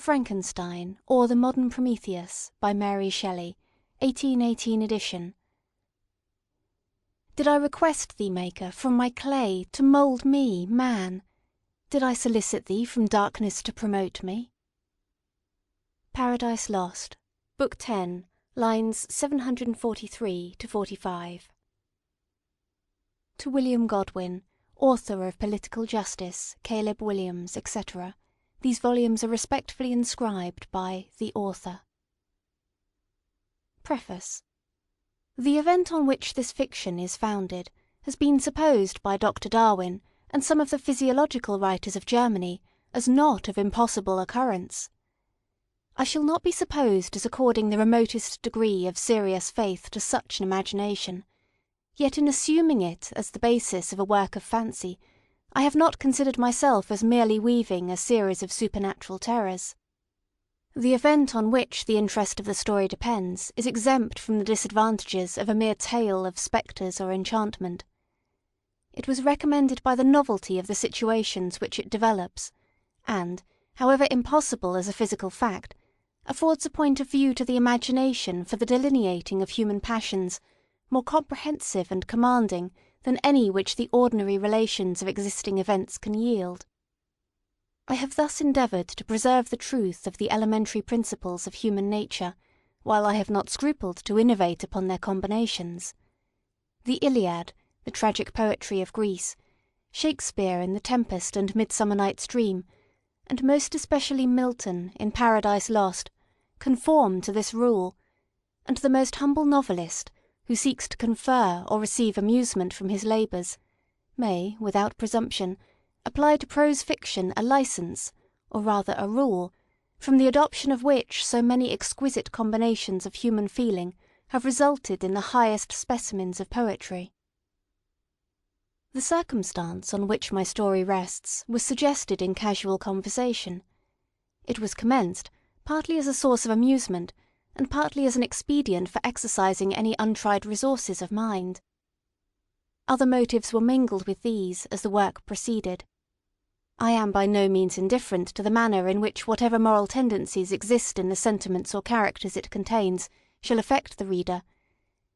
Frankenstein, or the Modern Prometheus, by Mary Shelley, 1818 edition. Did I request thee, Maker, from my clay to mould me, man? Did I solicit thee from darkness to promote me? Paradise Lost, Book 10, lines 743 to 45. To William Godwin, author of Political Justice, Caleb Williams, etc., these volumes are respectfully inscribed by the author. Preface. The event on which this fiction is founded has been supposed by Dr. Darwin and some of the physiological writers of Germany as not of impossible occurrence. I shall not be supposed as according the remotest degree of serious faith to such an imagination, yet in assuming it as the basis of a work of fancy, I have not considered myself as merely weaving a series of supernatural terrors. The event on which the interest of the story depends is exempt from the disadvantages of a mere tale of spectres or enchantment. It was recommended by the novelty of the situations which it develops, and, however impossible as a physical fact, affords a point of view to the imagination for the delineating of human passions more comprehensive and commanding than any which the ordinary relations of existing events can yield. I have thus endeavoured to preserve the truth of the elementary principles of human nature, while I have not scrupled to innovate upon their combinations. The Iliad, the tragic poetry of Greece, Shakespeare in The Tempest and Midsummer Night's Dream, and most especially Milton in Paradise Lost, conform to this rule, and the most humble novelist, who seeks to confer or receive amusement from his labours, may, without presumption, apply to prose fiction a licence, or rather a rule, from the adoption of which so many exquisite combinations of human feeling have resulted in the highest specimens of poetry. The circumstance on which my story rests was suggested in casual conversation. It was commenced, partly as a source of amusement, and partly as an expedient for exercising any untried resources of mind. Other motives were mingled with these as the work proceeded. I am by no means indifferent to the manner in which whatever moral tendencies exist in the sentiments or characters it contains shall affect the reader,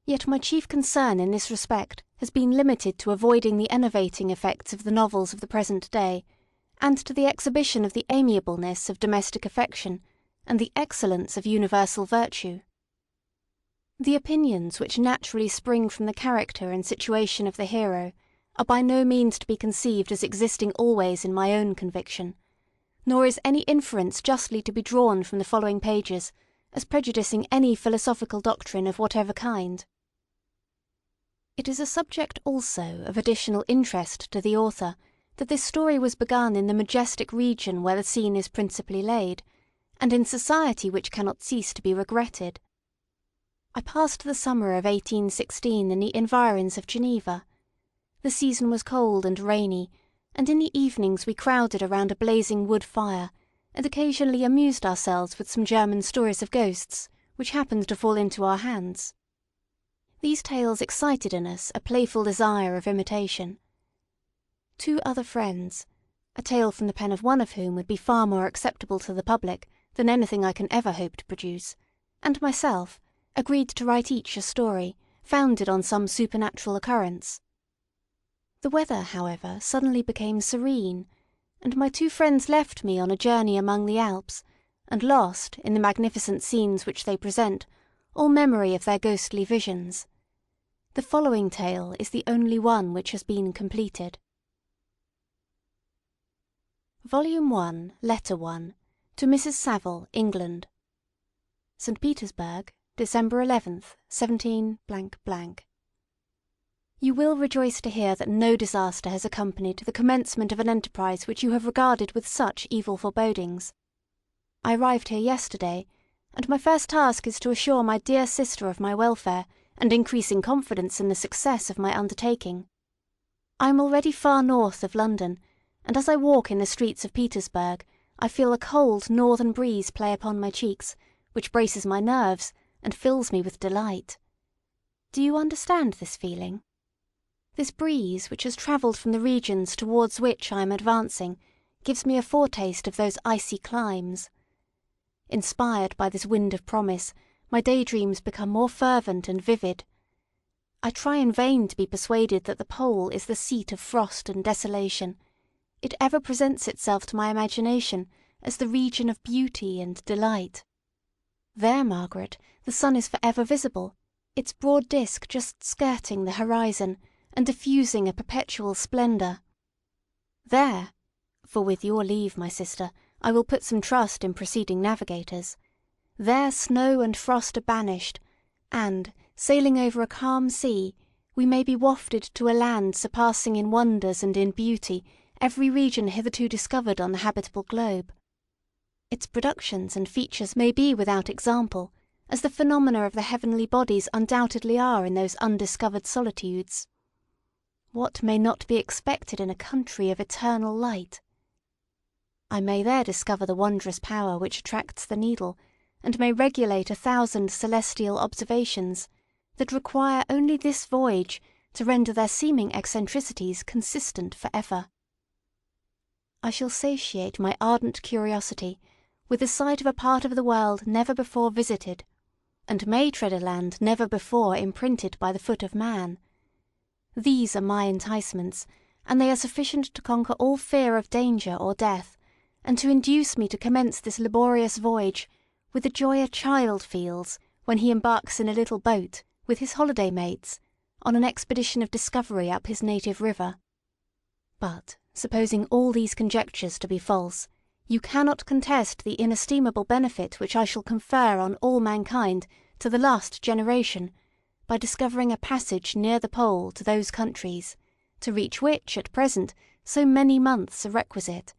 yet my chief concern in this respect has been limited to avoiding the enervating effects of the novels of the present day, and to the exhibition of the amiableness of domestic affection and the excellence of universal virtue. The opinions which naturally spring from the character and situation of the hero are by no means to be conceived as existing always in my own conviction, nor is any inference justly to be drawn from the following pages as prejudicing any philosophical doctrine of whatever kind. It is a subject also of additional interest to the author that this story was begun in the majestic region where the scene is principally laid, and in society which cannot cease to be regretted. I passed the summer of 1816 in the environs of Geneva. The season was cold and rainy, and in the evenings we crowded around a blazing wood fire, and occasionally amused ourselves with some German stories of ghosts, which happened to fall into our hands. These tales excited in us a playful desire of imitation. Two other friends, a tale from the pen of one of whom would be far more acceptable to the public than anything I can ever hope to produce, and myself, agreed to write each a story, founded on some supernatural occurrence. The weather, however, suddenly became serene, and my two friends left me on a journey among the Alps, and lost, in the magnificent scenes which they present, all memory of their ghostly visions. The following tale is the only one which has been completed. Volume 1, Letter 1, to Mrs. Saville, England. St. Petersburg, December 11th, 17 . You will rejoice to hear that no disaster has accompanied the commencement of an enterprise which you have regarded with such evil forebodings. I arrived here yesterday, and my first task is to assure my dear sister of my welfare and increasing confidence in the success of my undertaking. I am already far north of London, and as I walk in the streets of Petersburg, I feel a cold northern breeze play upon my cheeks, which braces my nerves and fills me with delight. Do you understand this feeling? This breeze, which has travelled from the regions towards which I am advancing, gives me a foretaste of those icy climes. inspired by this wind of promise, my daydreams become more fervent and vivid. I try in vain to be persuaded that the pole is the seat of frost and desolation. It ever presents itself to my imagination as the region of beauty and delight. There, Margaret, the sun is for ever visible, its broad disk just skirting the horizon and diffusing a perpetual splendour. There, for with your leave, my sister, I will put some trust in preceding navigators, there snow and frost are banished, and, sailing over a calm sea, we may be wafted to a land surpassing in wonders and in beauty every region hitherto discovered on the habitable globe. Its productions and features may be without example, as the phenomena of the heavenly bodies undoubtedly are in those undiscovered solitudes. What may not be expected in a country of eternal light? I may there discover the wondrous power which attracts the needle, and may regulate 1,000 celestial observations that require only this voyage to render their seeming eccentricities consistent for ever. I shall satiate my ardent curiosity with the sight of a part of the world never before visited, and may tread a land never before imprinted by the foot of man. These are my enticements, and they are sufficient to conquer all fear of danger or death, and to induce me to commence this laborious voyage with the joy a child feels when he embarks in a little boat, with his holiday mates, on an expedition of discovery up his native river. But, supposing all these conjectures to be false, you cannot contest the inestimable benefit which I shall confer on all mankind to the last generation, by discovering a passage near the pole to those countries, to reach which, at present, so many months are requisite,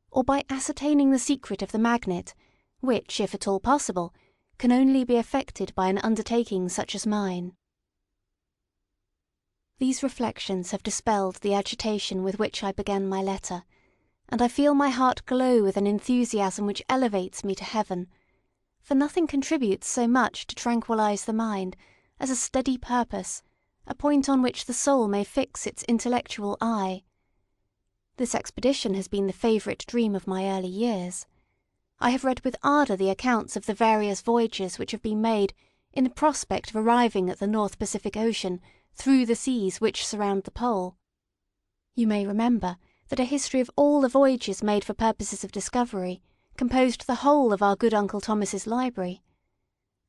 or by ascertaining the secret of the magnet, which, if at all possible, can only be effected by an undertaking such as mine. These reflections have dispelled the agitation with which I began my letter, and I feel my heart glow with an enthusiasm which elevates me to heaven, for nothing contributes so much to tranquillize the mind as a steady purpose, a point on which the soul may fix its intellectual eye. This expedition has been the favourite dream of my early years. I have read with ardour the accounts of the various voyages which have been made in the prospect of arriving at the North Pacific Ocean through the seas which surround the pole. You may remember that a history of all the voyages made for purposes of discovery composed the whole of our good Uncle Thomas's library.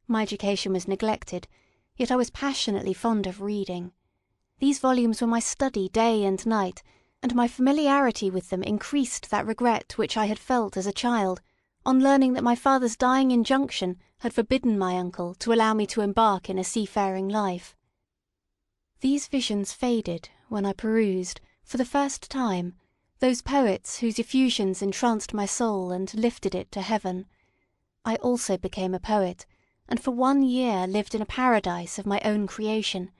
My education was neglected, yet I was passionately fond of reading. These volumes were my study day and night, and my familiarity with them increased that regret which I had felt as a child on learning that my father's dying injunction had forbidden my uncle to allow me to embark in a seafaring life. These visions faded when I perused, for the first time, those poets whose effusions entranced my soul and lifted it to heaven. I also became a poet, and for 1 year lived in a paradise of my own creation.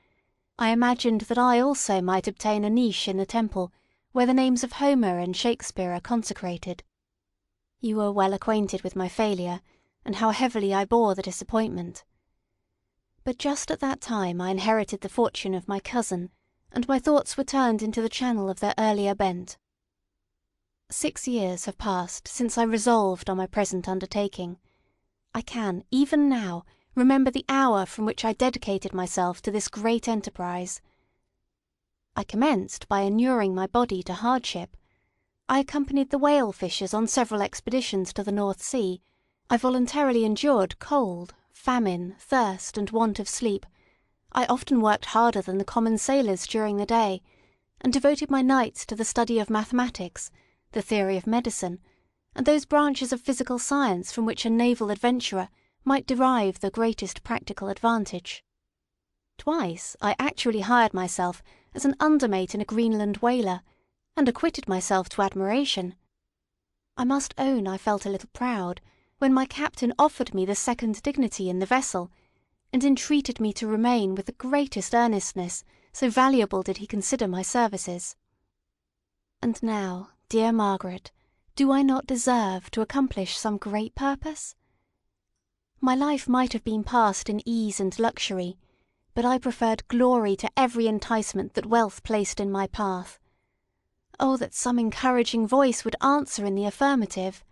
I imagined that I also might obtain a niche in the temple where the names of Homer and Shakespeare are consecrated. You are well acquainted with my failure, and how heavily I bore the disappointment. But just at that time I inherited the fortune of my cousin, and my thoughts were turned into the channel of their earlier bent. 6 years have passed since I resolved on my present undertaking. I can, even now, remember the hour from which I dedicated myself to this great enterprise. I commenced by inuring my body to hardship. I accompanied the whale fishers on several expeditions to the North Sea. I voluntarily endured cold, famine, thirst, and want of sleep. I often worked harder than the common sailors during the day, and devoted my nights to the study of mathematics, the theory of medicine, and those branches of physical science from which a naval adventurer might derive the greatest practical advantage. Twice I actually hired myself as an undermate in a Greenland whaler, and acquitted myself to admiration. I must own I felt a little proud when my captain offered me the second dignity in the vessel, and entreated me to remain with the greatest earnestness, so valuable did he consider my services. And now, dear Margaret, do I not deserve to accomplish some great purpose? My life might have been passed in ease and luxury, but I preferred glory to every enticement that wealth placed in my path. Oh, that some encouraging voice would answer in the affirmative!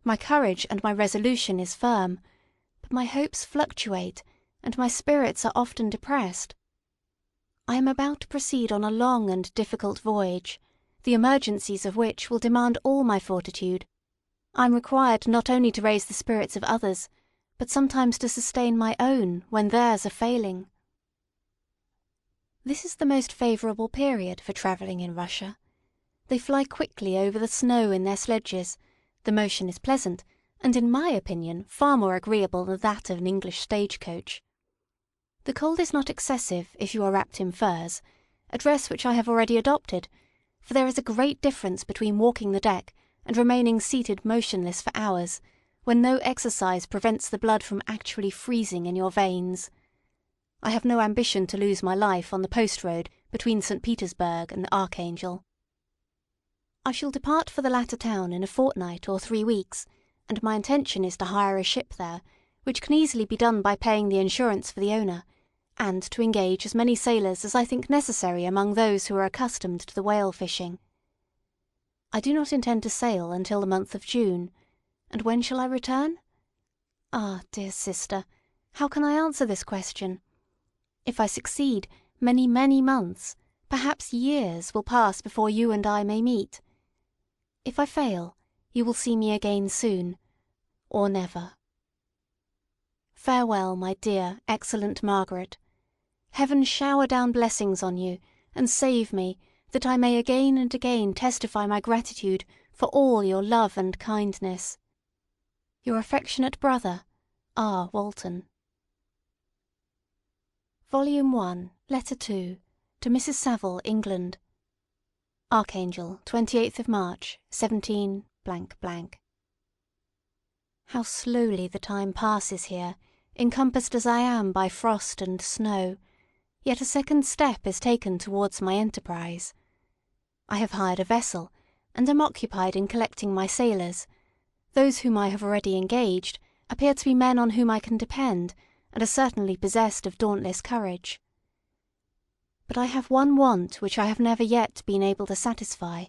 My courage and my resolution is firm, but my hopes fluctuate, and my spirits are often depressed. I am about to proceed on a long and difficult voyage, the emergencies of which will demand all my fortitude. I am required not only to raise the spirits of others, but sometimes to sustain my own when theirs are failing. This is the most favourable period for travelling in Russia. They fly quickly over the snow in their sledges, the motion is pleasant, and in my opinion far more agreeable than that of an English stagecoach. The cold is not excessive if you are wrapped in furs, a dress which I have already adopted, for there is a great difference between walking the deck and remaining seated motionless for hours, when no exercise prevents the blood from actually freezing in your veins. I have no ambition to lose my life on the post road between St. Petersburg and Archangel. I shall depart for the latter town in a fortnight or 3 weeks, and my intention is to hire a ship there, which can easily be done by paying the insurance for the owner, and to engage as many sailors as I think necessary among those who are accustomed to the whale fishing. I do not intend to sail until the month of June, and when shall I return? Ah, dear sister, how can I answer this question? If I succeed, many, many months, perhaps years, will pass before you and I may meet. If I fail, you will see me again soon, or never. Farewell, my dear, excellent Margaret. Heaven shower down blessings on you, and save me, that I may again and again testify my gratitude for all your love and kindness. Your affectionate brother, R. Walton. Volume 1, Letter 2, to Mrs. Saville, England. Archangel, 28th of March, 17 . How slowly the time passes here, encompassed as I am by frost and snow, yet a second step is taken towards my enterprise. I have hired a vessel, and am occupied in collecting my sailors. Those whom I have already engaged appear to be men on whom I can depend, and are certainly possessed of dauntless courage. But I have one want which I have never yet been able to satisfy,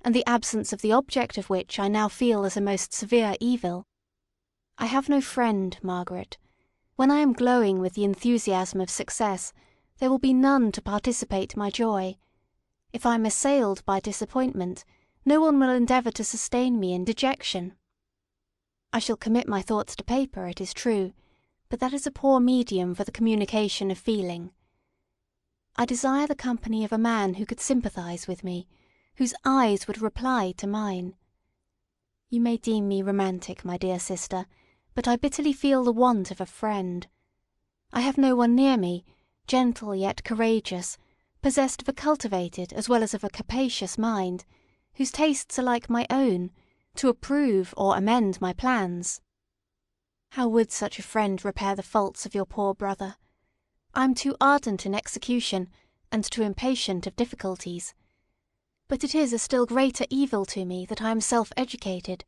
and the absence of the object of which I now feel as a most severe evil. I have no friend, Margaret. When I am glowing with the enthusiasm of success, there will be none to participate my joy. If I am assailed by disappointment, no one will endeavour to sustain me in dejection. I shall commit my thoughts to paper, it is true, but that is a poor medium for the communication of feeling. I desire the company of a man who could sympathise with me, whose eyes would reply to mine. You may deem me romantic, my dear sister, but I bitterly feel the want of a friend. I have no one near me, gentle yet courageous, possessed of a cultivated as well as of a capacious mind, whose tastes are like my own, to approve or amend my plans. How would such a friend repair the faults of your poor brother? I am too ardent in execution, and too impatient of difficulties. But it is a still greater evil to me that I am self-educated.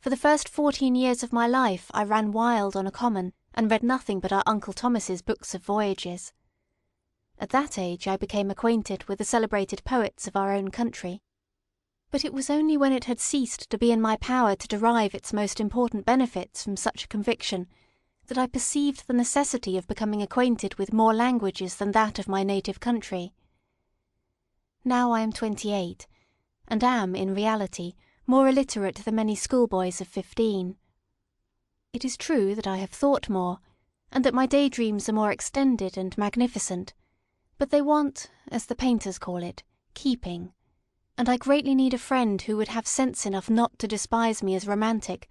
For the first 14 years of my life I ran wild on a common, and read nothing but our Uncle Thomas's books of voyages. At that age I became acquainted with the celebrated poets of our own country. But it was only when it had ceased to be in my power to derive its most important benefits from such a conviction that I perceived the necessity of becoming acquainted with more languages than that of my native country. Now I am 28, and am, in reality, more illiterate than many schoolboys of 15. It is true that I have thought more, and that my daydreams are more extended and magnificent, but they want, as the painters call it, keeping, and I greatly need a friend who would have sense enough not to despise me as romantic,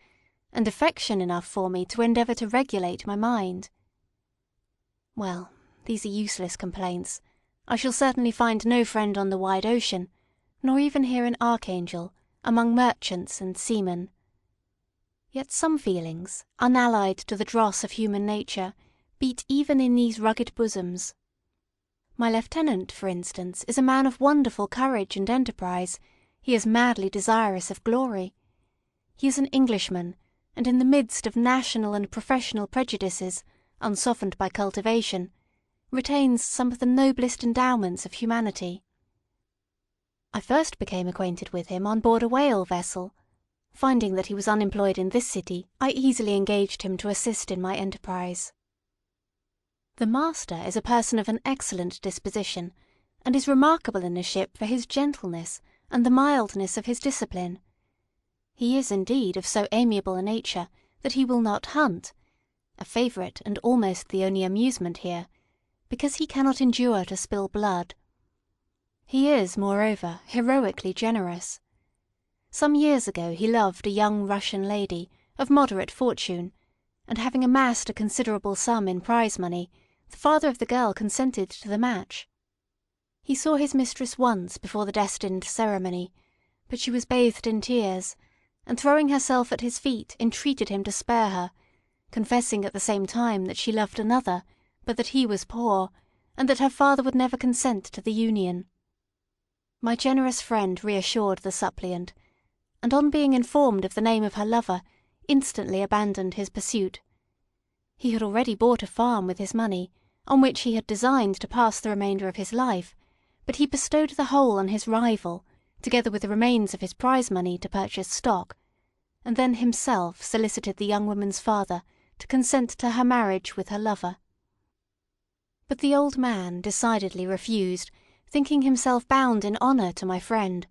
and affection enough for me to endeavour to regulate my mind. Well, these are useless complaints. I shall certainly find no friend on the wide ocean, nor even here in Archangel, among merchants and seamen. Yet some feelings, unallied to the dross of human nature, beat even in these rugged bosoms. My lieutenant, for instance, is a man of wonderful courage and enterprise. He is madly desirous of glory. He is an Englishman, and in the midst of national and professional prejudices, unsoftened by cultivation, retains some of the noblest endowments of humanity. I first became acquainted with him on board a whale vessel. Finding that he was unemployed in this city, I easily engaged him to assist in my enterprise. The master is a person of an excellent disposition, and is remarkable in a ship for his gentleness and the mildness of his discipline. He is indeed of so amiable a nature that he will not hunt, a favourite and almost the only amusement here, because he cannot endure to spill blood. He is, moreover, heroically generous. Some years ago he loved a young Russian lady of moderate fortune, and having amassed a considerable sum in prize money, the father of the girl consented to the match. He saw his mistress once before the destined ceremony, but she was bathed in tears, and throwing herself at his feet, entreated him to spare her, confessing at the same time that she loved another, but that he was poor, and that her father would never consent to the union. My generous friend reassured the suppliant, and on being informed of the name of her lover, instantly abandoned his pursuit. He had already bought a farm with his money, on which he had designed to pass the remainder of his life, but he bestowed the whole on his rival, together with the remains of his prize money to purchase stock, and then himself solicited the young woman's father to consent to her marriage with her lover. But the old man decidedly refused, thinking himself bound in honour to my friend,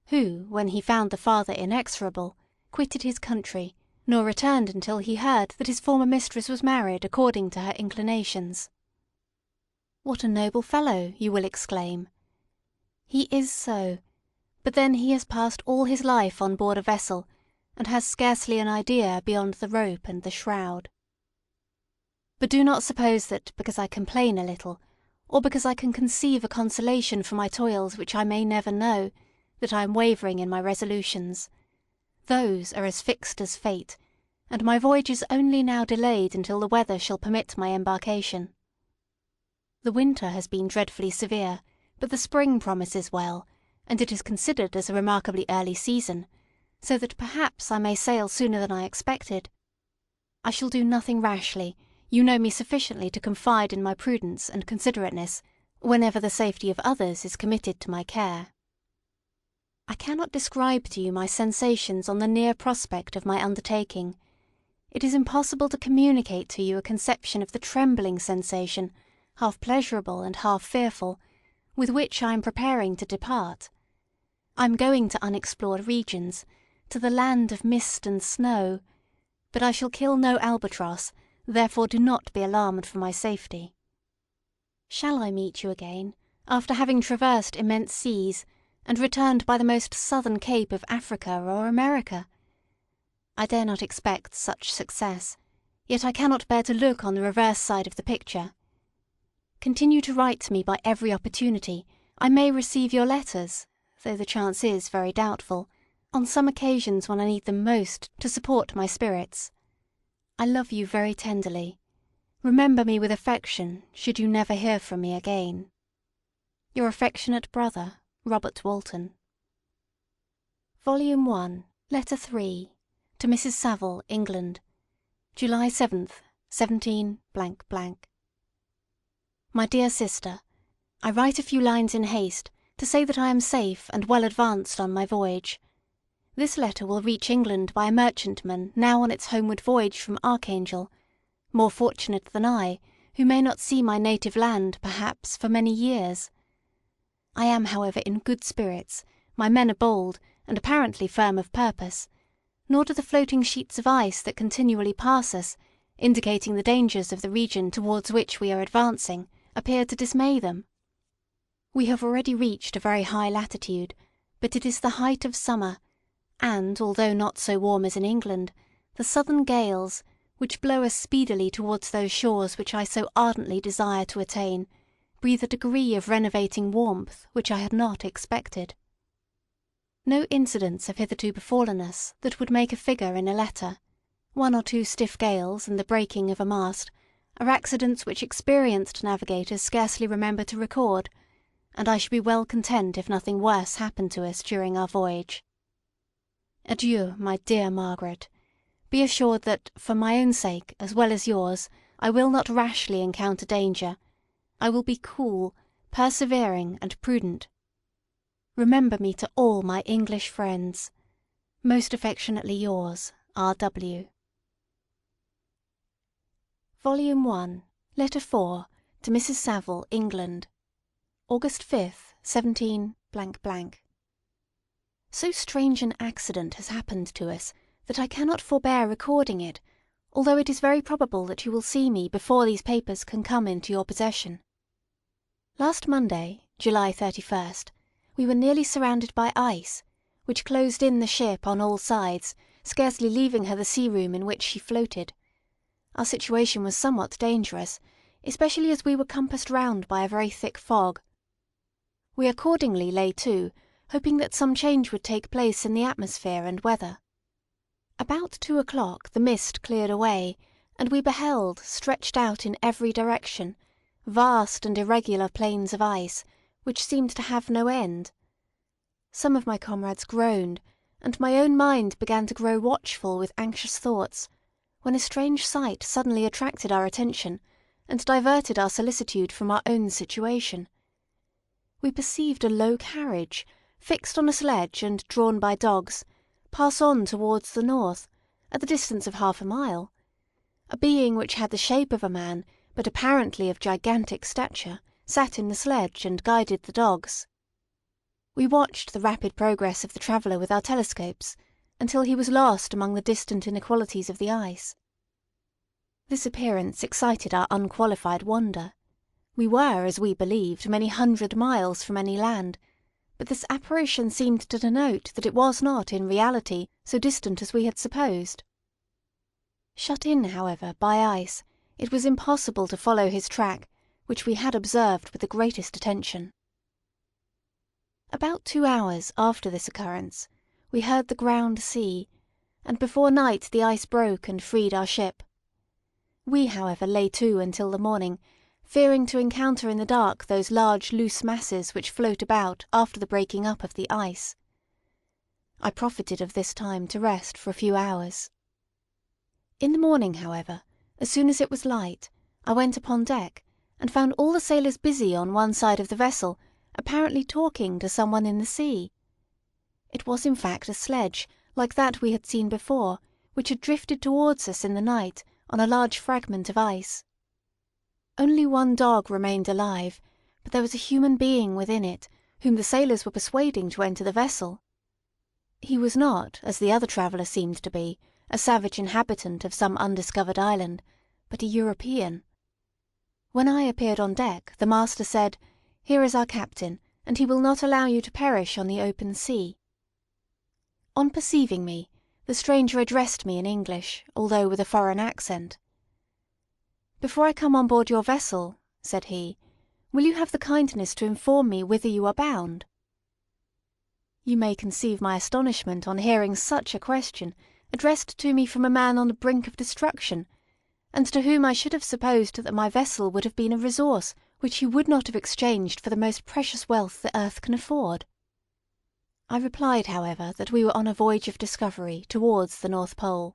who, when he found the father inexorable, quitted his country, nor returned until he heard that his former mistress was married according to her inclinations. What a noble fellow, you will exclaim. He is so, but then he has passed all his life on board a vessel, and has scarcely an idea beyond the rope and the shroud. But do not suppose that, because I complain a little, or because I can conceive a consolation for my toils which I may never know, that I am wavering in my resolutions. Those are as fixed as fate, and my voyage is only now delayed until the weather shall permit my embarkation. The winter has been dreadfully severe, but the spring promises well, and it is considered as a remarkably early season, so that perhaps I may sail sooner than I expected. I shall do nothing rashly. You know me sufficiently to confide in my prudence and considerateness whenever the safety of others is committed to my care. I cannot describe to you my sensations on the near prospect of my undertaking. It is impossible to communicate to you a conception of the trembling sensation, half pleasurable and half fearful, with which I am preparing to depart. I am going to unexplored regions, to the land of mist and snow, but I shall kill no albatross, therefore do not be alarmed for my safety. Shall I meet you again, after having traversed immense seas, and returned by the most southern cape of Africa or America? I dare not expect such success, yet I cannot bear to look on the reverse side of the picture. Continue to write to me by every opportunity. I may receive your letters, though the chance is very doubtful, on some occasions when I need them most to support my spirits. I love you very tenderly. Remember me with affection, should you never hear from me again. Your affectionate brother, Robert Walton. Volume 1, Letter 3, to Mrs. Saville, England, July 7th, 17 . My dear sister, I write a few lines in haste to say that I am safe and well advanced on my voyage. This letter will reach England by a merchantman now on its homeward voyage from Archangel, more fortunate than I, who may not see my native land, perhaps, for many years. I am, however, in good spirits, my men are bold, and apparently firm of purpose, nor do the floating sheets of ice that continually pass us, indicating the dangers of the region towards which we are advancing, appear to dismay them. We have already reached a very high latitude, but it is the height of summer, and, although not so warm as in England, the southern gales, which blow us speedily towards those shores which I so ardently desire to attain, breathe a degree of renovating warmth which I had not expected. No incidents have hitherto befallen us that would make a figure in a letter. 1 or 2 stiff gales and the breaking of a mast are accidents which experienced navigators scarcely remember to record, and I should be well content if nothing worse happened to us during our voyage. Adieu, my dear Margaret. Be assured that, for my own sake as well as yours, I will not rashly encounter danger. I will be cool, persevering, and prudent. Remember me to all my English friends. Most affectionately yours, R.W. Volume 1, Letter 4, to Mrs. Saville, England. August 5th, 17 . So strange an accident has happened to us that I cannot forbear recording it, although it is very probable that you will see me before these papers can come into your possession. Last Monday, July 31st, we were nearly surrounded by ice, which closed in the ship on all sides, scarcely leaving her the sea-room in which she floated. Our situation was somewhat dangerous, especially as we were compassed round by a very thick fog. We accordingly lay to, hoping that some change would take place in the atmosphere and weather. About 2 o'clock the mist cleared away, and we beheld, stretched out in every direction, vast and irregular plains of ice, which seemed to have no end. Some of my comrades groaned, and my own mind began to grow watchful with anxious thoughts, when a strange sight suddenly attracted our attention, and diverted our solicitude from our own situation. We perceived a low carriage, fixed on a sledge and drawn by dogs, pass on towards the north, at the distance of half a mile. A being which had the shape of a man, but apparently of gigantic stature, sat in the sledge and guided the dogs. We watched the rapid progress of the traveller with our telescopes, until he was lost among the distant inequalities of the ice. This appearance excited our unqualified wonder. We were, as we believed, many 100 miles from any land, but this apparition seemed to denote that it was not, in reality, so distant as we had supposed. Shut in, however, by ice, it was impossible to follow his track, which we had observed with the greatest attention. About 2 hours after this occurrence, we heard the ground sea, and before night the ice broke and freed our ship. We, however, lay to until the morning, fearing to encounter in the dark those large loose masses which float about after the breaking up of the ice. I profited of this time to rest for a few hours. In the morning, however, as soon as it was light, I went upon deck, and found all the sailors busy on one side of the vessel, apparently talking to someone in the sea. It was in fact a sledge, like that we had seen before, which had drifted towards us in the night on a large fragment of ice. Only one dog remained alive, but there was a human being within it, whom the sailors were persuading to enter the vessel. He was not, as the other traveller seemed to be, a savage inhabitant of some undiscovered island, but a European. When I appeared on deck, the master said, "Here is our captain, and he will not allow you to perish on the open sea." On perceiving me, the stranger addressed me in English, although with a foreign accent. "Before I come on board your vessel," said he, "will you have the kindness to inform me whither you are bound?" You may conceive my astonishment on hearing such a question addressed to me from a man on the brink of destruction, and to whom I should have supposed that my vessel would have been a resource which he would not have exchanged for the most precious wealth the earth can afford. I replied, however, that we were on a voyage of discovery towards the North Pole.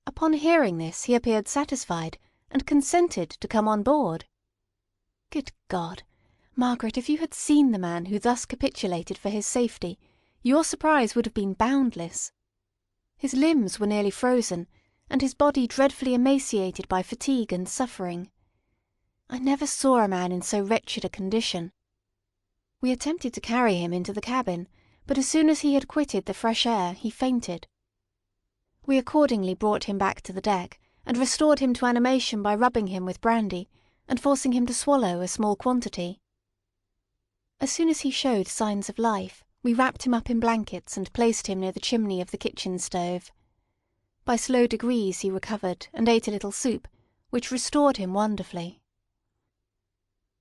Upon hearing this he appeared satisfied, and consented to come on board. Good God! Margaret, if you had seen the man who thus capitulated for his safety, your surprise would have been boundless. His limbs were nearly frozen, and his body dreadfully emaciated by fatigue and suffering. I never saw a man in so wretched a condition. We attempted to carry him into the cabin, but as soon as he had quitted the fresh air he fainted. We accordingly brought him back to the deck, and restored him to animation by rubbing him with brandy, and forcing him to swallow a small quantity. As soon as he showed signs of life, we wrapped him up in blankets and placed him near the chimney of the kitchen stove. By slow degrees he recovered and ate a little soup, which restored him wonderfully.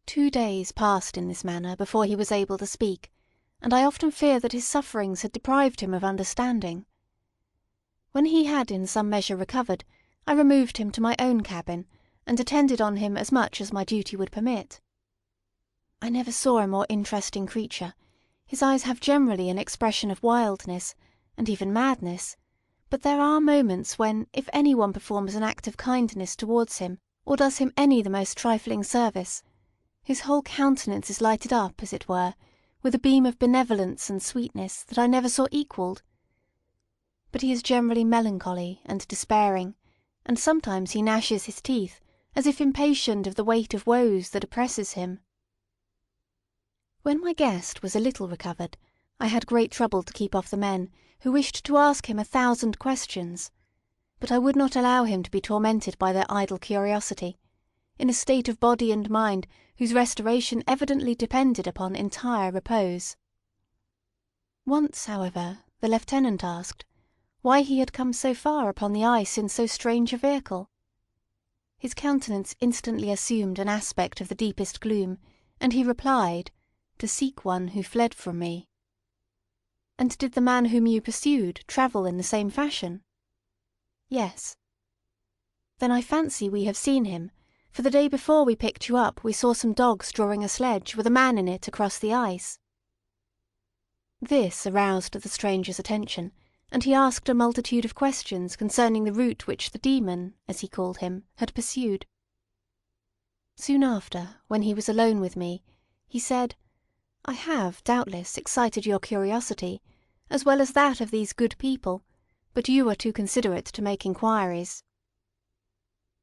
2 days passed in this manner before he was able to speak, and I often fear that his sufferings had deprived him of understanding. When he had in some measure recovered, I removed him to my own cabin, and attended on him as much as my duty would permit. I never saw a more interesting creature. His eyes have generally an expression of wildness, and even madness, but there are moments when, if any one performs an act of kindness towards him, or does him any the most trifling service, his whole countenance is lighted up, as it were, with a beam of benevolence and sweetness that I never saw equalled, but he is generally melancholy and despairing, and sometimes he gnashes his teeth, as if impatient of the weight of woes that oppresses him. When my guest was a little recovered, I had great trouble to keep off the men who wished to ask him 1,000 questions, but I would not allow him to be tormented by their idle curiosity, in a state of body and mind whose restoration evidently depended upon entire repose. Once, however, the lieutenant asked why he had come so far upon the ice in so strange a vehicle. His countenance instantly assumed an aspect of the deepest gloom, and he replied, "To seek one who fled from me." "And did the man whom you pursued travel in the same fashion?" "Yes." "Then I fancy we have seen him, for the day before we picked you up we saw some dogs drawing a sledge with a man in it across the ice." This aroused the stranger's attention, and he asked a multitude of questions concerning the route which the demon, as he called him, had pursued. Soon after, when he was alone with me, he said, "I have, doubtless, excited your curiosity, as well as that of these good people, but you are too considerate to make inquiries."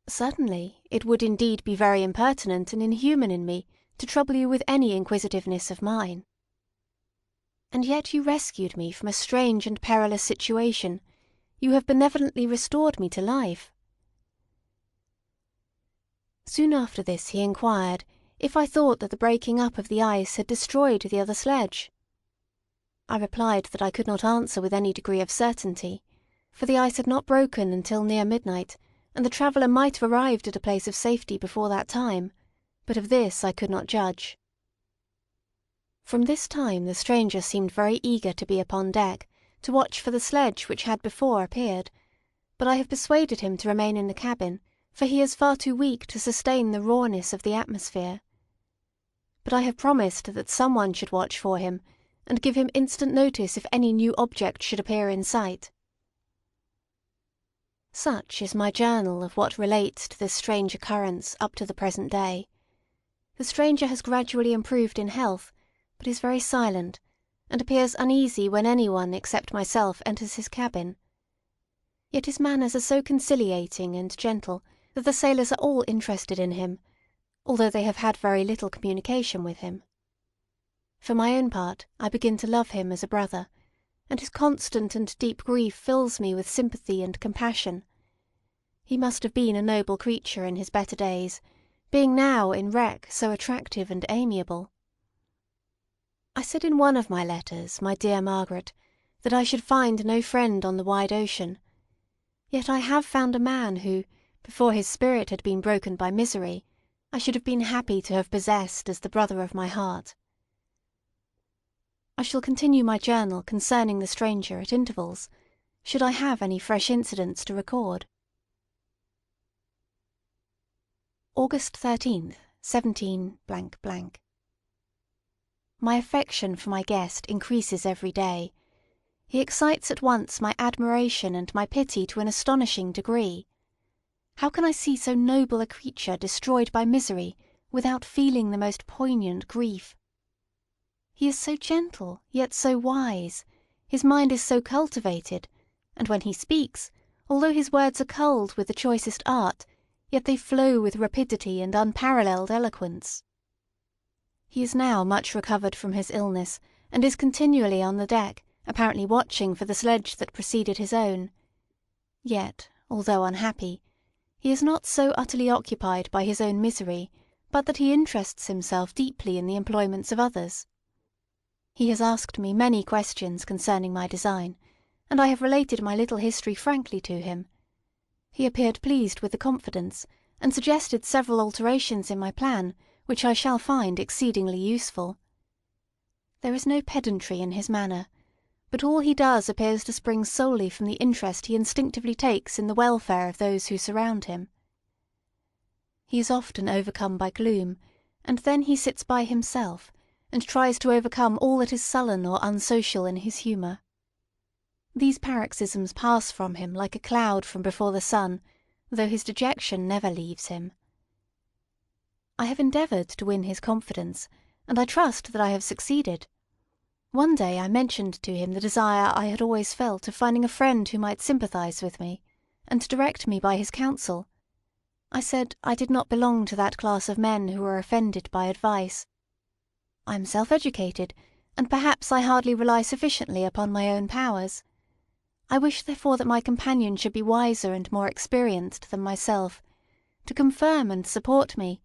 "Certainly, it would indeed be very impertinent and inhuman in me to trouble you with any inquisitiveness of mine." "And yet you rescued me from a strange and perilous situation. You have benevolently restored me to life." Soon after this he inquired if I thought that the breaking up of the ice had destroyed the other sledge. I replied that I could not answer with any degree of certainty, for the ice had not broken until near midnight, and the traveller might have arrived at a place of safety before that time, but of this I could not judge. From this time the stranger seemed very eager to be upon deck, to watch for the sledge which had before appeared, but I have persuaded him to remain in the cabin, for he is far too weak to sustain the rawness of the atmosphere. But I have promised that some one should watch for him, and give him instant notice if any new object should appear in sight. Such is my journal of what relates to this strange occurrence up to the present day. The stranger has gradually improved in health, but is very silent, and appears uneasy when anyone except myself enters his cabin. Yet his manners are so conciliating and gentle that the sailors are all interested in him, although they have had very little communication with him. For my own part, I begin to love him as a brother, and his constant and deep grief fills me with sympathy and compassion. He must have been a noble creature in his better days, being now in wreck so attractive and amiable. I said in one of my letters, my dear Margaret, that I should find no friend on the wide ocean. Yet I have found a man who, before his spirit had been broken by misery, I should have been happy to have possessed as the brother of my heart. I shall continue my journal concerning the stranger at intervals, should I have any fresh incidents to record. August 13th, 17 . My affection for my guest increases every day. He excites at once my admiration and my pity to an astonishing degree. How can I see so noble a creature destroyed by misery without feeling the most poignant grief? He is so gentle, yet so wise, his mind is so cultivated, and when he speaks, although his words are culled with the choicest art, yet they flow with rapidity and unparalleled eloquence. He is now much recovered from his illness, and is continually on the deck, apparently watching for the sledge that preceded his own. Yet, although unhappy, he is not so utterly occupied by his own misery, but that he interests himself deeply in the employments of others. He has asked me many questions concerning my design, and I have related my little history frankly to him. He appeared pleased with the confidence, and suggested several alterations in my plan, which I shall find exceedingly useful. There is no pedantry in his manner, but all he does appears to spring solely from the interest he instinctively takes in the welfare of those who surround him. He is often overcome by gloom, and then he sits by himself, and tries to overcome all that is sullen or unsocial in his humour. These paroxysms pass from him like a cloud from before the sun, though his dejection never leaves him. I have endeavoured to win his confidence, and I trust that I have succeeded. One day I mentioned to him the desire I had always felt of finding a friend who might sympathise with me, and direct me by his counsel. I said I did not belong to that class of men who are offended by advice. I am self-educated, and perhaps I hardly rely sufficiently upon my own powers. I wish therefore that my companion should be wiser and more experienced than myself, to confirm and support me,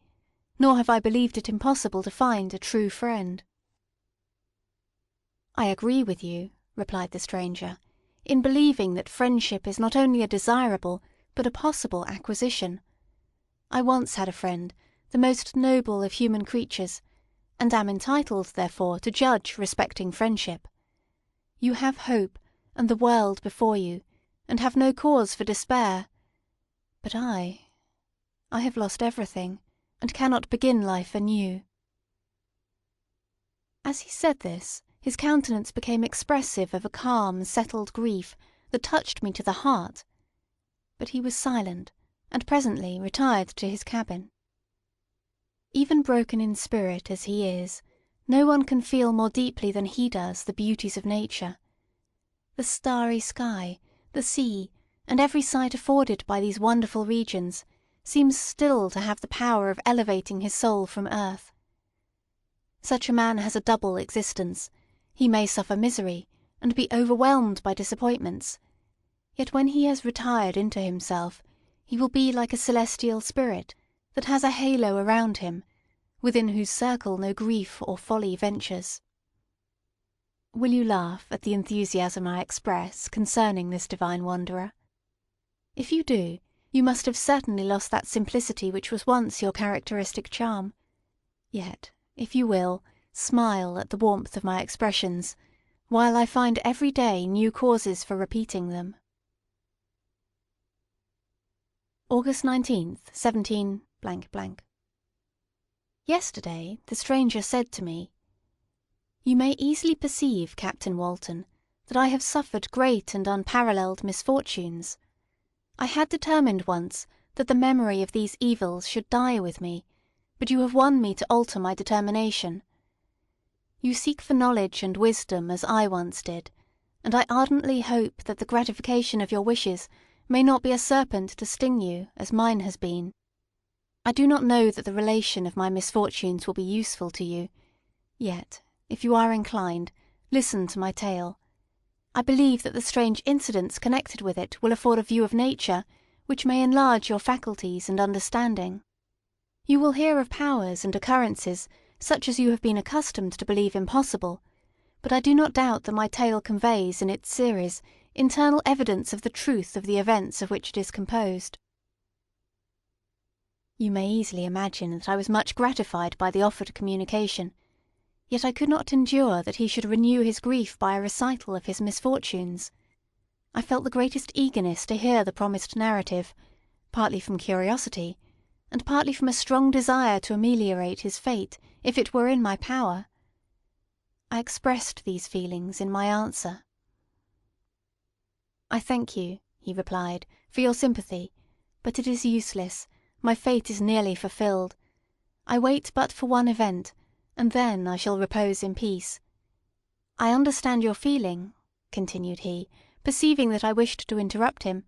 nor have I believed it impossible to find a true friend." "I agree with you," replied the stranger, "in believing that friendship is not only a desirable, but a possible acquisition. I once had a friend, the most noble of human creatures, and am entitled, therefore, to judge respecting friendship. You have hope, and the world before you, and have no cause for despair. But I have lost everything, and cannot begin life anew." As he said this, his countenance became expressive of a calm, settled grief that touched me to the heart. But he was silent, and presently retired to his cabin. Even broken in spirit as he is, no one can feel more deeply than he does the beauties of nature. The starry sky, the sea, and every sight afforded by these wonderful regions, seems still to have the power of elevating his soul from earth. Such a man has a double existence. He may suffer misery, and be overwhelmed by disappointments, yet when he has retired into himself, he will be like a celestial spirit that has a halo around him, within whose circle no grief or folly ventures. Will you laugh at the enthusiasm I express concerning this divine wanderer? If you do, you must have certainly lost that simplicity which was once your characteristic charm. Yet, if you will, smile at the warmth of my expressions, while I find every day new causes for repeating them. August 19th, 17 . Yesterday the stranger said to me, "You may easily perceive, Captain Walton, that I have suffered great and unparalleled misfortunes. I had determined once that the memory of these evils should die with me, but you have won me to alter my determination. You seek for knowledge and wisdom as I once did, and I ardently hope that the gratification of your wishes may not be a serpent to sting you, as mine has been. I do not know that the relation of my misfortunes will be useful to you, yet, if you are inclined, listen to my tale. I believe that the strange incidents connected with it will afford a view of nature which may enlarge your faculties and understanding. You will hear of powers and occurrences such as you have been accustomed to believe impossible, but I do not doubt that my tale conveys in its series internal evidence of the truth of the events of which it is composed." You may easily imagine that I was much gratified by the offered communication, yet I could not endure that he should renew his grief by a recital of his misfortunes. I felt the greatest eagerness to hear the promised narrative, partly from curiosity, and partly from a strong desire to ameliorate his fate, if it were in my power. I expressed these feelings in my answer. "I thank you," he replied, "for your sympathy, but it is useless. My fate is nearly fulfilled. I wait but for one event, and then I shall repose in peace. I understand your feeling," continued he, perceiving that I wished to interrupt him,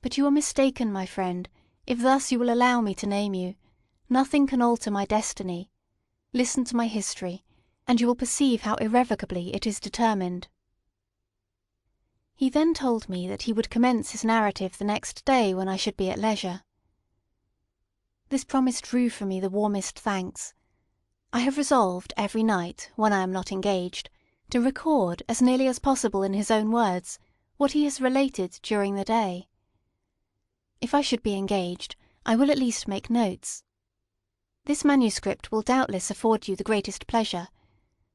"but you are mistaken, my friend, if thus you will allow me to name you. Nothing can alter my destiny. Listen to my history, and you will perceive how irrevocably it is determined." He then told me that he would commence his narrative the next day when I should be at leisure. This promise drew from me the warmest thanks. I have resolved every night, when I am not engaged, to record, as nearly as possible in his own words, what he has related during the day. If I should be engaged, I will at least make notes. This manuscript will doubtless afford you the greatest pleasure,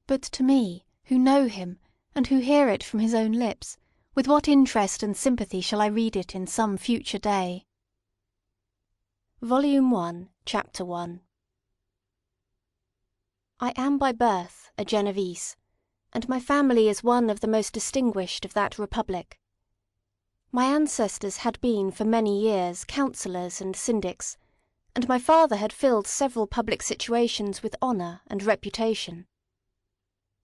but to me, who know him, and who hear it from his own lips, with what interest and sympathy shall I read it in some future day? Volume 1, Chapter 1. I am by birth a Genevese, and my family is one of the most distinguished of that republic. My ancestors had been for many years councillors and syndics, and my father had filled several public situations with honour and reputation.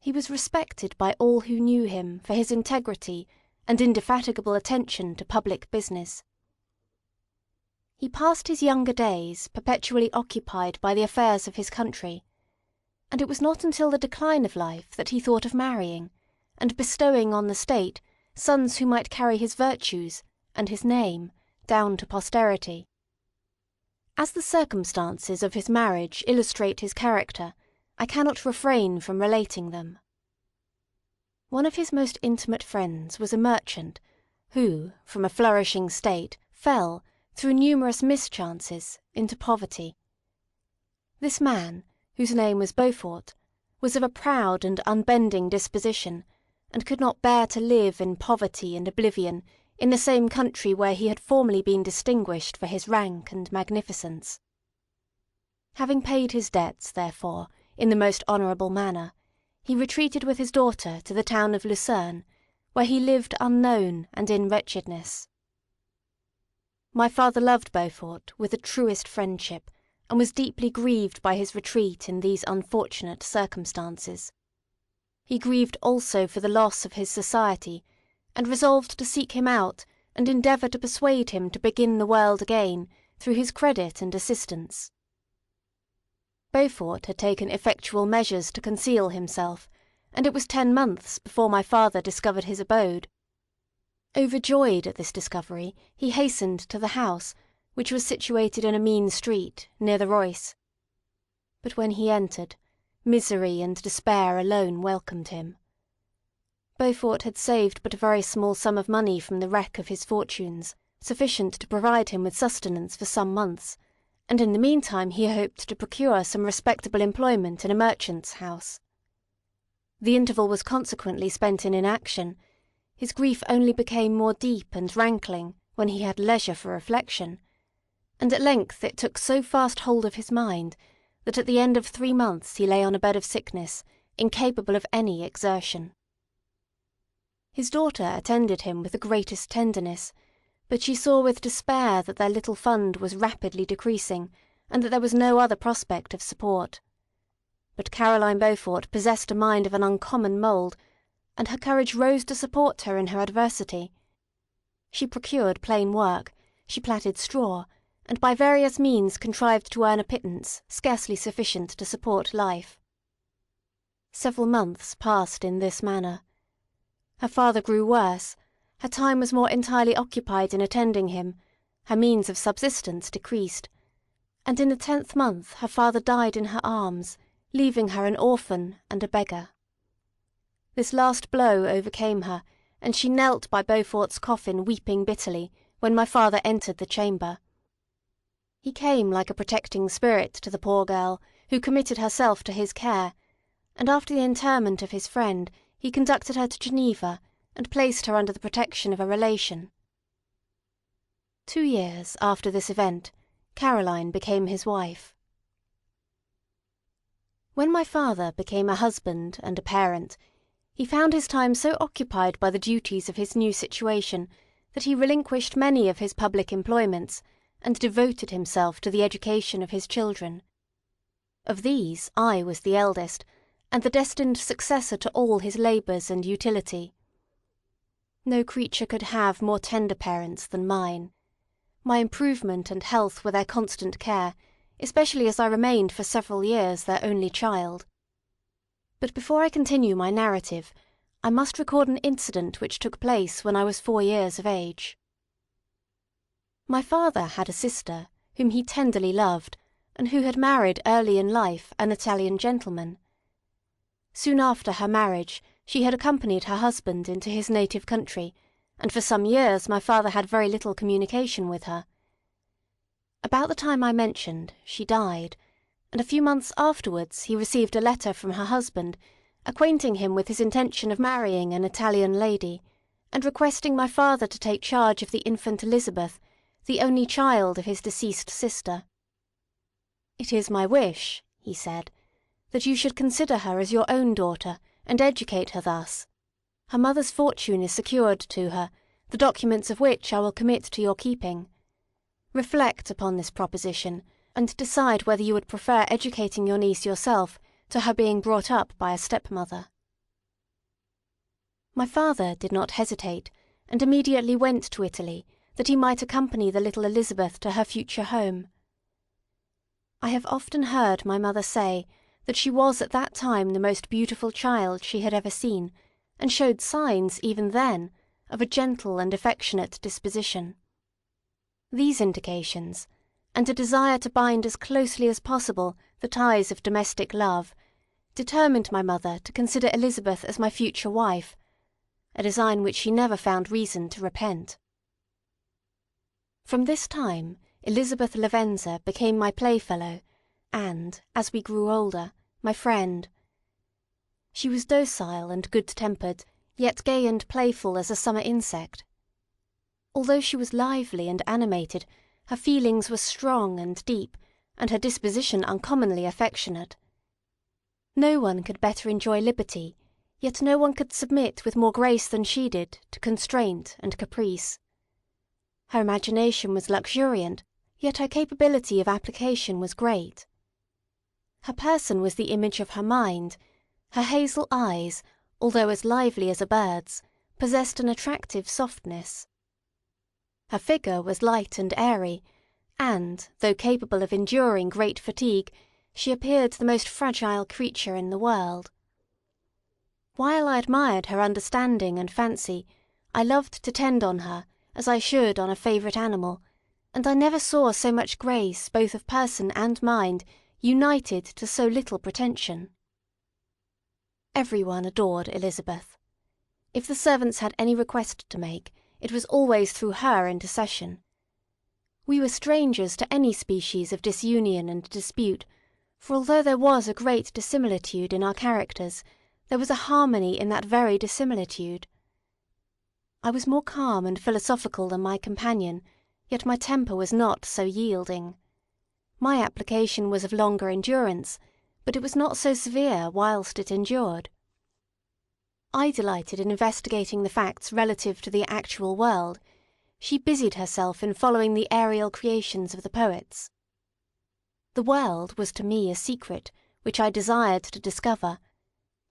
He was respected by all who knew him for his integrity and indefatigable attention to public business. He passed his younger days perpetually occupied by the affairs of his country, and it was not until the decline of life that he thought of marrying, and bestowing on the state sons who might carry his virtues and his name down to posterity. As the circumstances of his marriage illustrate his character, I cannot refrain from relating them. One of his most intimate friends was a merchant, who, from a flourishing state, fell, through numerous mischances, into poverty. This man, whose name was Beaufort, was of a proud and unbending disposition, and could not bear to live in poverty and oblivion in the same country where he had formerly been distinguished for his rank and magnificence. Having paid his debts, therefore, in the most honourable manner, he retreated with his daughter to the town of Lucerne, where he lived unknown and in wretchedness. My father loved Beaufort with the truest friendship, and was deeply grieved by his retreat in these unfortunate circumstances. He grieved also for the loss of his society, and resolved to seek him out and endeavour to persuade him to begin the world again through his credit and assistance. Beaufort had taken effectual measures to conceal himself, and it was 10 months before my father discovered his abode. Overjoyed at this discovery, he hastened to the house, which was situated in a mean street, near the Reuss. But when he entered, misery and despair alone welcomed him. Beaufort had saved but a very small sum of money from the wreck of his fortunes, sufficient to provide him with sustenance for some months, and in the meantime he hoped to procure some respectable employment in a merchant's house. The interval was consequently spent in inaction. His grief only became more deep and rankling when he had leisure for reflection, and at length it took so fast hold of his mind that at the end of 3 months he lay on a bed of sickness, incapable of any exertion. His daughter attended him with the greatest tenderness, but she saw with despair that their little fund was rapidly decreasing, and that there was no other prospect of support. But Caroline Beaufort possessed a mind of an uncommon mould, and her courage rose to support her in her adversity. She procured plain work, she plaited straw, and by various means contrived to earn a pittance scarcely sufficient to support life. Several months passed in this manner. Her father grew worse, her time was more entirely occupied in attending him, her means of subsistence decreased, and in the 10th month her father died in her arms, leaving her an orphan and a beggar. This last blow overcame her, and she knelt by Beaufort's coffin weeping bitterly when my father entered the chamber. He came like a protecting spirit to the poor girl, who committed herself to his care, and after the interment of his friend he conducted her to Geneva and placed her under the protection of a relation. 2 years after this event, Caroline became his wife. When my father became a husband and a parent, he found his time so occupied by the duties of his new situation that he relinquished many of his public employments and devoted himself to the education of his children. Of these I was the eldest, and the destined successor to all his labours and utility. No creature could have more tender parents than mine. My improvement and health were their constant care, especially as I remained for several years their only child. But before I continue my narrative, I must record an incident which took place when I was 4 years of age. My father had a sister, whom he tenderly loved, and who had married early in life an Italian gentleman. Soon after her marriage, she had accompanied her husband into his native country, and for some years my father had very little communication with her. About the time I mentioned, she died, and a few months afterwards he received a letter from her husband, acquainting him with his intention of marrying an Italian lady, and requesting my father to take charge of the infant Elizabeth, the only child of his deceased sister. "It is my wish," he said, "that you should consider her as your own daughter, and educate her thus. Her mother's fortune is secured to her, the documents of which I will commit to your keeping. Reflect upon this proposition, and decide whether you would prefer educating your niece yourself to her being brought up by a stepmother." My father did not hesitate, and immediately went to Italy, that he might accompany the little Elizabeth to her future home. I have often heard my mother say that she was at that time the most beautiful child she had ever seen, and showed signs, even then, of a gentle and affectionate disposition. These indications, and a desire to bind as closely as possible the ties of domestic love, determined my mother to consider Elizabeth as my future wife, a design which she never found reason to repent. From this time Elizabeth Lavenza became my playfellow, and, as we grew older, my friend. She was docile and good-tempered, yet gay and playful as a summer insect. Although she was lively and animated, her feelings were strong and deep, and her disposition uncommonly affectionate. No one could better enjoy liberty, yet no one could submit with more grace than she did to constraint and caprice. Her imagination was luxuriant, yet her capability of application was great. Her person was the image of her mind. Her hazel eyes, although as lively as a bird's, possessed an attractive softness. Her figure was light and airy, and, though capable of enduring great fatigue, she appeared the most fragile creature in the world. While I admired her understanding and fancy, I loved to tend on her, as I should on a favourite animal, and I never saw so much grace both of person and mind united to so little pretension. Every one adored Elizabeth. If the servants had any request to make, it was always through her intercession. We were strangers to any species of disunion and dispute, for although there was a great dissimilitude in our characters, there was a harmony in that very dissimilitude. I was more calm and philosophical than my companion, yet my temper was not so yielding. My application was of longer endurance, but it was not so severe whilst it endured. I delighted in investigating the facts relative to the actual world. She busied herself in following the aerial creations of the poets. The world was to me a secret, which I desired to discover.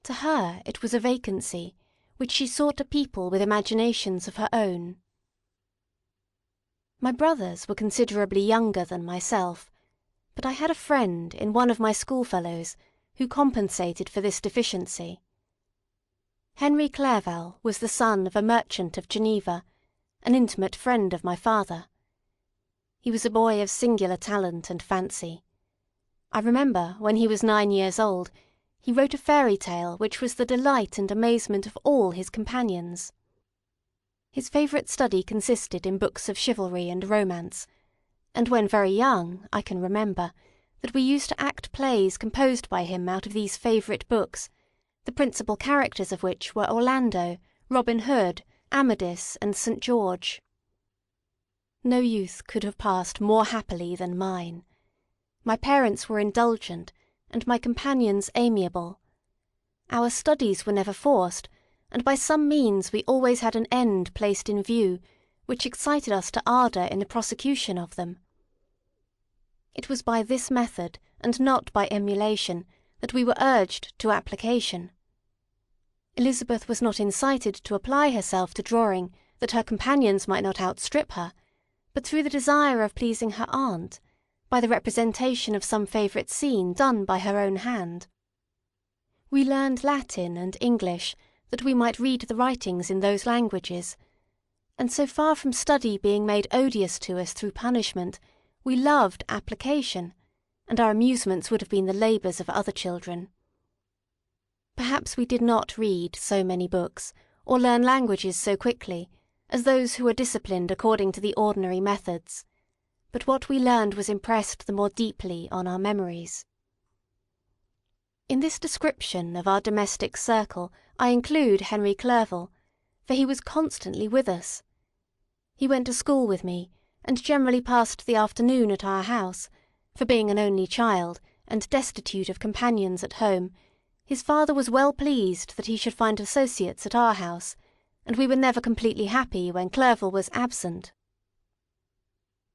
To her it was a vacancy, which she sought to people with imaginations of her own. My brothers were considerably younger than myself, but I had a friend in one of my schoolfellows who compensated for this deficiency. Henry Clerval was the son of a merchant of Geneva, an intimate friend of my father. He was a boy of singular talent and fancy. I remember, when he was 9 years old, he wrote a fairy tale which was the delight and amazement of all his companions. His favourite study consisted in books of chivalry and romance, and when very young I can remember that we used to act plays composed by him out of these favourite books, the principal characters of which were Orlando, Robin Hood, Amadis, and St. George. No youth could have passed more happily than mine. My parents were indulgent, and my companions amiable. Our studies were never forced, and by some means we always had an end placed in view, which excited us to ardour in the prosecution of them. It was by this method, and not by emulation, that we were urged to application. Elizabeth was not incited to apply herself to drawing that her companions might not outstrip her, but through the desire of pleasing her aunt, by the representation of some favourite scene done by her own hand. We learned Latin and English, that we might read the writings in those languages, and so far from study being made odious to us through punishment, we loved application, and our amusements would have been the labours of other children. Perhaps we did not read so many books, or learn languages so quickly, as those who were disciplined according to the ordinary methods, but what we learned was impressed the more deeply on our memories. In this description of our domestic circle I include Henry Clerval, for he was constantly with us. He went to school with me, and generally passed the afternoon at our house, for being an only child, and destitute of companions at home, his father was well pleased that he should find associates at our house, and we were never completely happy when Clerval was absent.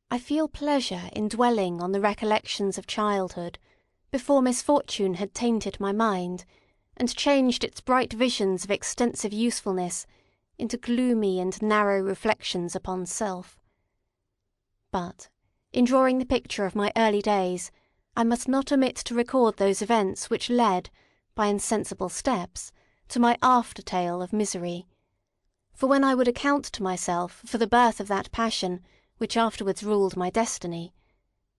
I feel pleasure in dwelling on the recollections of childhood, before misfortune had tainted my mind, and changed its bright visions of extensive usefulness into gloomy and narrow reflections upon self. But, in drawing the picture of my early days, I must not omit to record those events which led, by insensible steps, to my after-tale of misery. For when I would account to myself for the birth of that passion which afterwards ruled my destiny,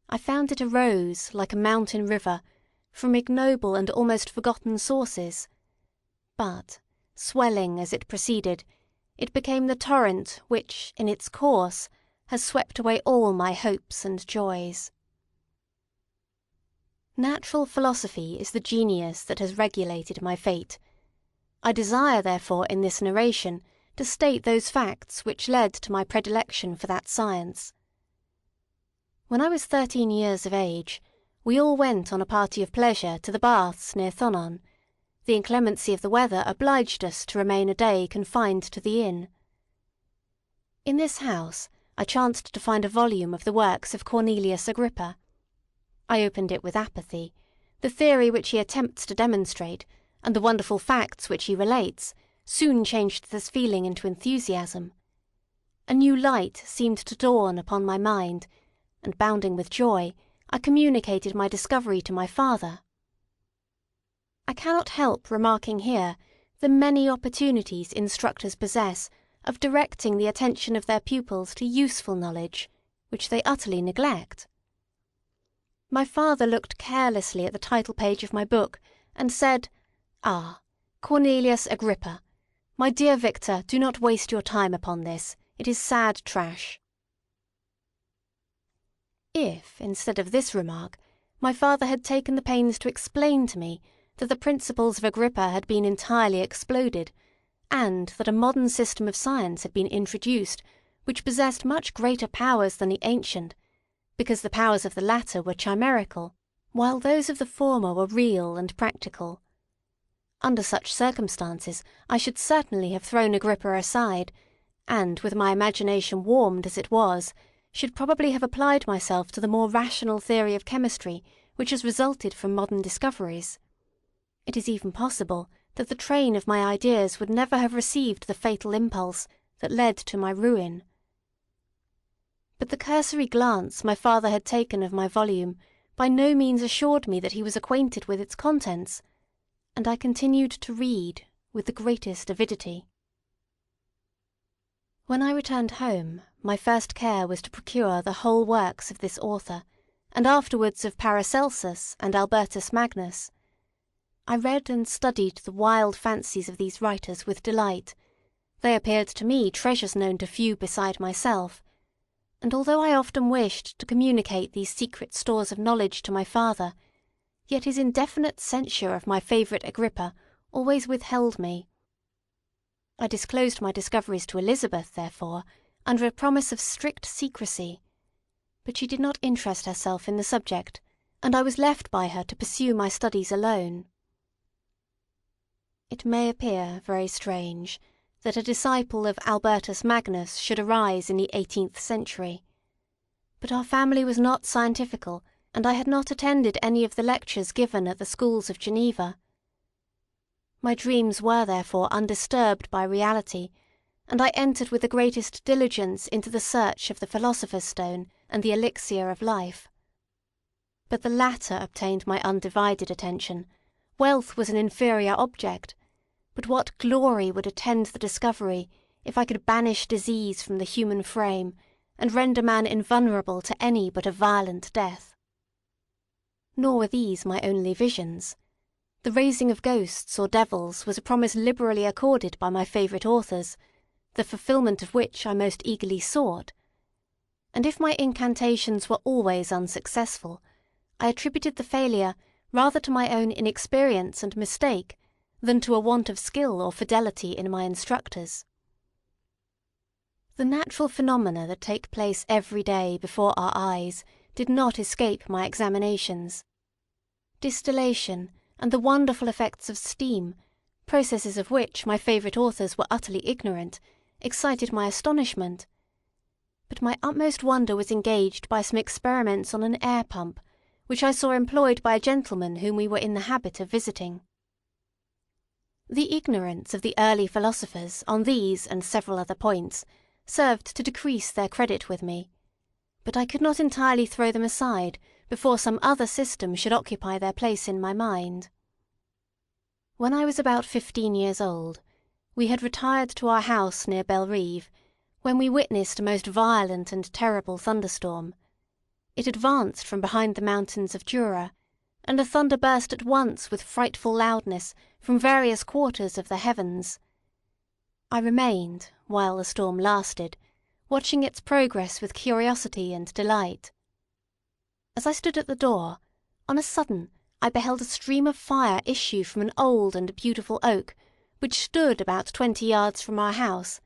I found it arose, like a mountain river, from ignoble and almost forgotten sources. But, swelling as it proceeded, it became the torrent which, in its course, has swept away all my hopes and joys. Natural philosophy is the genius that has regulated my fate. I desire, therefore, in this narration, to state those facts which led to my predilection for that science. When I was 13 years of age, we all went on a party of pleasure to the baths near Thonon. The inclemency of the weather obliged us to remain a day confined to the inn. In this house I chanced to find a volume of the works of Cornelius Agrippa. I opened it with apathy. The theory which he attempts to demonstrate, and the wonderful facts which he relates, soon changed this feeling into enthusiasm. A new light seemed to dawn upon my mind, and bounding with joy, I communicated my discovery to my father. I cannot help remarking here the many opportunities instructors possess of directing the attention of their pupils to useful knowledge, which they utterly neglect. My father looked carelessly at the title page of my book, and said, "Ah, Cornelius Agrippa. My dear Victor, do not waste your time upon this. It is sad trash." If, instead of this remark, my father had taken the pains to explain to me that the principles of Agrippa had been entirely exploded, and that a modern system of science had been introduced which possessed much greater powers than the ancient, because the powers of the latter were chimerical, while those of the former were real and practical. Under such circumstances I should certainly have thrown Agrippa aside, and, with my imagination warmed as it was, should probably have applied myself to the more rational theory of chemistry which has resulted from modern discoveries. It is even possible that the train of my ideas would never have received the fatal impulse that led to my ruin. But the cursory glance my father had taken of my volume by no means assured me that he was acquainted with its contents, and I continued to read with the greatest avidity. When I returned home, my first care was to procure the whole works of this author, and afterwards of Paracelsus and Albertus Magnus. I read and studied the wild fancies of these writers with delight. They appeared to me treasures known to few beside myself, and although I often wished to communicate these secret stores of knowledge to my father, yet his indefinite censure of my favourite Agrippa always withheld me. I disclosed my discoveries to Elizabeth, therefore, under a promise of strict secrecy, but she did not interest herself in the subject, and I was left by her to pursue my studies alone. It may appear very strange that a disciple of Albertus Magnus should arise in the 18th century, but our family was not scientifical, and I had not attended any of the lectures given at the schools of Geneva. My dreams were therefore undisturbed by reality, and I entered with the greatest diligence into the search of the philosopher's stone and the elixir of life. But the latter obtained my undivided attention. Wealth was an inferior object, but what glory would attend the discovery if I could banish disease from the human frame, and render man invulnerable to any but a violent death. Nor were these my only visions. The raising of ghosts or devils was a promise liberally accorded by my favourite authors, the fulfilment of which I most eagerly sought. And if my incantations were always unsuccessful, I attributed the failure rather to my own inexperience and mistake than to a want of skill or fidelity in my instructors. The natural phenomena that take place every day before our eyes did not escape my examinations. Distillation and the wonderful effects of steam, processes of which my favourite authors were utterly ignorant, excited my astonishment. But my utmost wonder was engaged by some experiments on an air pump, which I saw employed by a gentleman whom we were in the habit of visiting. The ignorance of the early philosophers on these and several other points served to decrease their credit with me, but I could not entirely throw them aside before some other system should occupy their place in my mind. When I was about 15 years old, we had retired to our house near Bellerive, when we witnessed a most violent and terrible thunderstorm. It advanced from behind the mountains of Jura, and the thunder burst at once with frightful loudness from various quarters of the heavens. I remained, while the storm lasted, watching its progress with curiosity and delight. As I stood at the door, on a sudden I beheld a stream of fire issue from an old and beautiful oak, which stood about 20 yards from our house,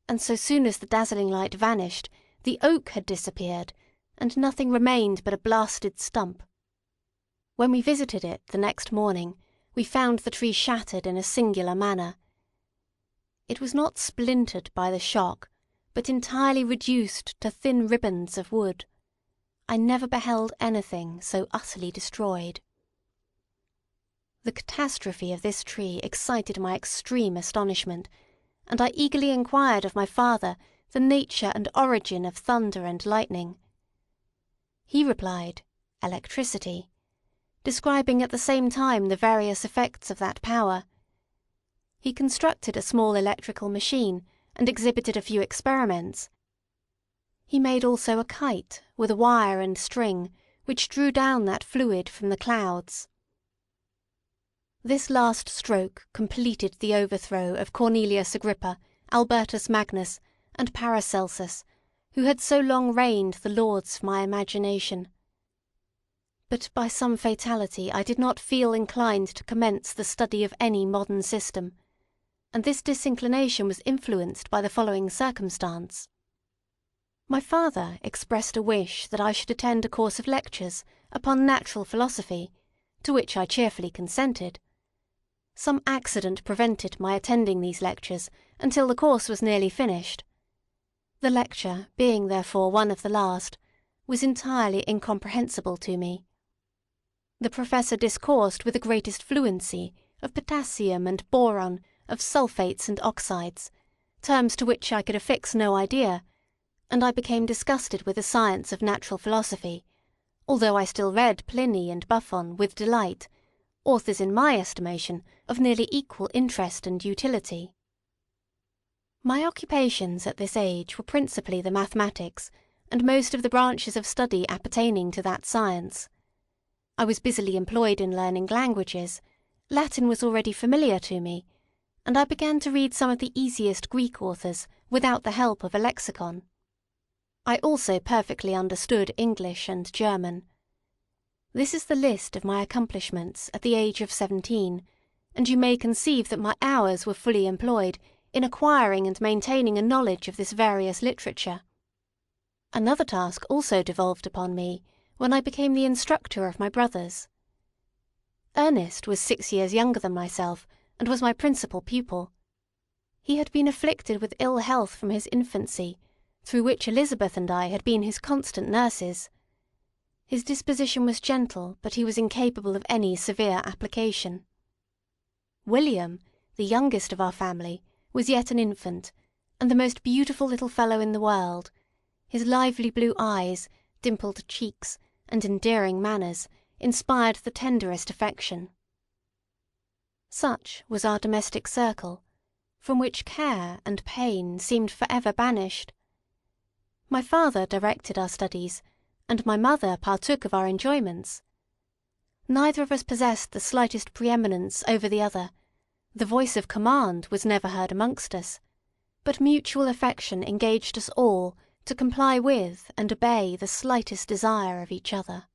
and so soon as the dazzling light vanished, the oak had disappeared, and nothing remained but a blasted stump. When we visited it the next morning, we found the tree shattered in a singular manner. It was not splintered by the shock, but entirely reduced to thin ribbons of wood. I never beheld anything so utterly destroyed. The catastrophe of this tree excited my extreme astonishment, and I eagerly inquired of my father the nature and origin of thunder and lightning. He replied, electricity, describing at the same time the various effects of that power. He constructed a small electrical machine, and exhibited a few experiments. He made also a kite, with a wire and string, which drew down that fluid from the clouds. This last stroke completed the overthrow of Cornelius Agrippa, Albertus Magnus, and Paracelsus, who had so long reigned the lords of my imagination. But by some fatality I did not feel inclined to commence the study of any modern system, and this disinclination was influenced by the following circumstance. My father expressed a wish that I should attend a course of lectures upon natural philosophy, to which I cheerfully consented. Some accident prevented my attending these lectures until the course was nearly finished. The lecture, being therefore one of the last, was entirely incomprehensible to me. The professor discoursed with the greatest fluency of potassium and boron, of sulphates and oxides, terms to which I could affix no idea, and I became disgusted with the science of natural philosophy, although I still read Pliny and Buffon with delight, authors in my estimation of nearly equal interest and utility. My occupations at this age were principally the mathematics, and most of the branches of study appertaining to that science. I was busily employed in learning languages. Latin was already familiar to me, and I began to read some of the easiest Greek authors without the help of a lexicon. I also perfectly understood English and German. This is the list of my accomplishments at the age of 17, and you may conceive that my hours were fully employed in acquiring and maintaining a knowledge of this various literature. Another task also devolved upon me when I became the instructor of my brothers. Ernest was 6 years younger than myself, and was my principal pupil. He had been afflicted with ill health from his infancy, through which Elizabeth and I had been his constant nurses. His disposition was gentle, but he was incapable of any severe application. William, the youngest of our family, was yet an infant, and the most beautiful little fellow in the world. His lively blue eyes, dimpled cheeks, and endearing manners inspired the tenderest affection. Such was our domestic circle, from which care and pain seemed forever banished. My father directed our studies, and my mother partook of our enjoyments. Neither of us possessed the slightest preeminence over the other. The voice of command was never heard amongst us, but mutual affection engaged us all to comply with and obey the slightest desire of each other.